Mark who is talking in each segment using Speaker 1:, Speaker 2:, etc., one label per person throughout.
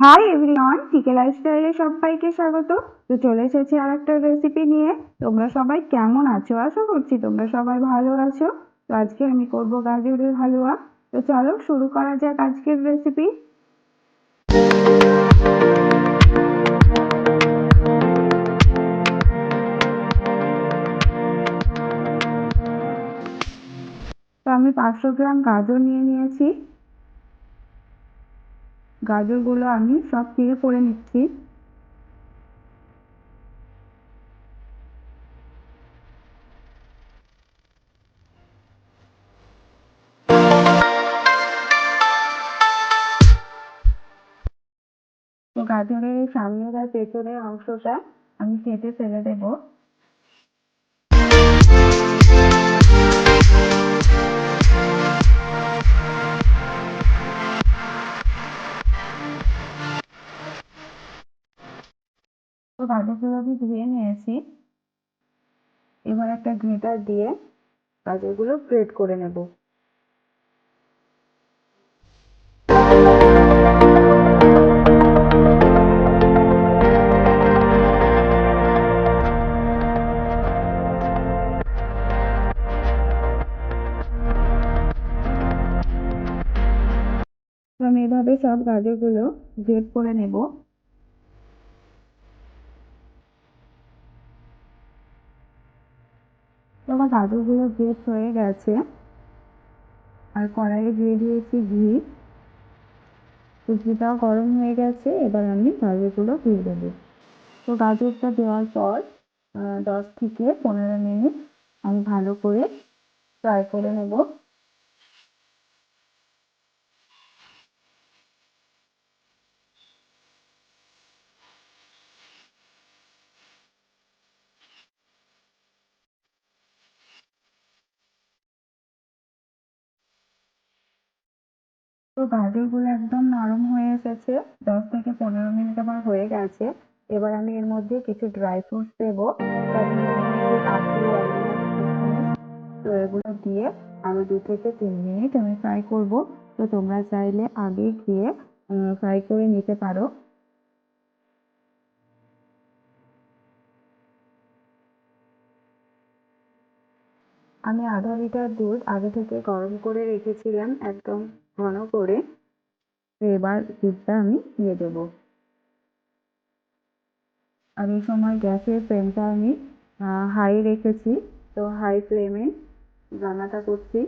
Speaker 1: Hi everyone, টিকে লাইফস্টাইলে সবাইকে স্বাগত। তো চলে এসেছি আর একটা রেসিপি নিয়ে। তোমরা সবাই কেমন আছো? আশা করছি তোমরা সবাই ভালো আছো। তো আজকে আমি করব গাজরের হালুয়া। তো চলো শুরু করা যাক আজকের রেসিপি। তো আমি 500 গ্রাম গাজর নিয়ে নিয়েছি। গাজরগুলো আমি সব থেকে করে নিচ্ছি। তো গাজরের সামনের আর পেছনের অংশটা আমি কেটে ফেলে দেবো। তো গাজরগুলো আমি ধুয়ে নিয়েছি। এবার একটা গ্রেটার দিয়ে গাজরগুলো গ্রেট করে নেব। তো আমি এভাবে সব গাজরগুলো গ্রেট করে নেব। তো আমার গাজরগুলো গ্রেট হয়ে গেছে। আর কড়াইয়ে দিয়ে দিয়েছি ঘি। তো ঘিটাও গরম হয়ে গেছে, এবার আমি গাজরগুলো দিয়ে দেবো। তো গাজরটা দেওয়ার পর 10 থেকে 15 মিনিট আমি ভালো করে ফ্রাই করে নেব। তো গাজরগুলো একদম নরম হয়ে এসেছে। 10 থেকে 15 মিনিট আমার হয়ে গেছে। এবার আমি এর মধ্যে কিছু ড্রাই ফ্রুটস দেবো। তার মধ্যে নিয়েছি কাজু, আলমন্ড, কিশমিশ। তো এগুলো দিয়ে আরো 2 থেকে 3 মিনিট আমি ফ্রাই করব। তো তোমরা চাইলে আগে গিয়ে ফ্রাই করে নিতে পারো। আমি আধা লিটার দুধ আগে থেকে গরম করে রেখেছিলাম একদম ঘন করে। তো এবার দুধটা আমি দিয়ে দেবো। আর এই সময় গ্যাসের ফ্লেমটা আমি হাই রেখেছি। তো হাই ফ্লেমে রান্নাটা করছি।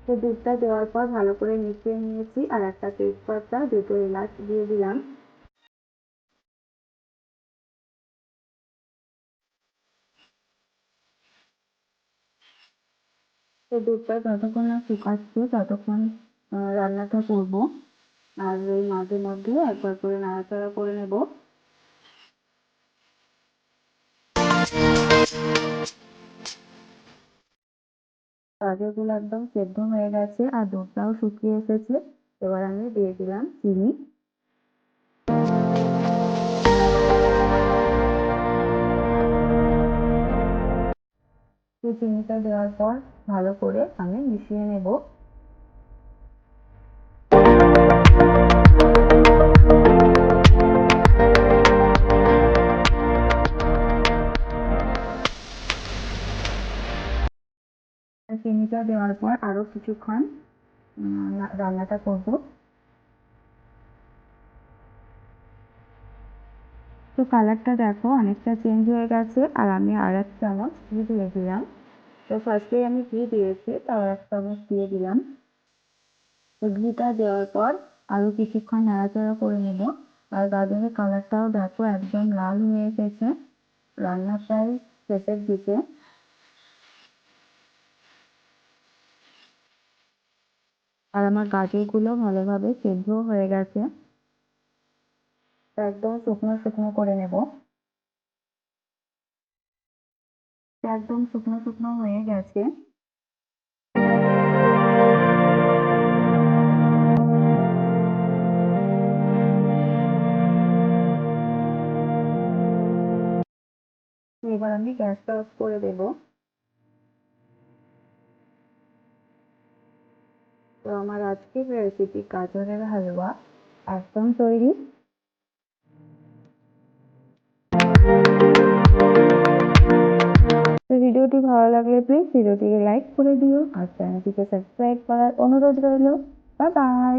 Speaker 1: তো দুধটা দেওয়ার পর ভালো করে মিশিয়ে নিয়েছি, আর একটা তেজপাতা, 2টো এলাচ দিয়ে দিলাম। তো দুধটা যতক্ষণ না শুকাচ্ছে ততক্ষণ রান্নাটা করব। আর এই মাঝে মধ্যে একবার করে নাড়াচাড়া করে নেব। গাজরগুলো একদম সেদ্ধ হয়ে গেছে আর দুধটাও শুকিয়ে এসেছে। এবার আমি দিয়ে দিলাম চিনি। তো চিনিটা দেওয়ার পর ভালো করে আমি মিশিয়ে নেব। চিনিটা দেওয়ার পর আরো কিছুক্ষণ রান্নাটা করব। তো কালারটা দেখো অনেকটা চেঞ্জ হয়ে গেছে, আর আমি আর 1 চামচ ঘি দিয়ে দিলাম। তো ফার্স্টেই আমি ঘি দিয়েছি, তাও 1 চামচ দিয়ে দিলাম। তো ঘিটা দেওয়ার পর আরো কিছুক্ষণ নাড়াচাড়া করে নেব। আর গাজরের কালারটাও দেখো একদম লাল হয়ে এসেছে। রান্না প্রায় শেষের দিকে। আর আমার গাজরগুলো ভালোভাবে সেদ্ধ হয়ে গেছে। তো একদম শুকনো শুকনো করে নেব। তো একদম শুকনো শুকনো হয়ে গেছে। এবার আমি গ্যাসটা অফ করে দেব। তো আমার আজকের রেসিপি গাজরের হালুয়া একদম তৈরি। তো ভিডিওটি ভালো লাগলে প্লিজ ভিডিওটিকে লাইক করে দিও আর চ্যানেলটিকে সাবস্ক্রাইব করার অনুরোধ রইল। Bye bye.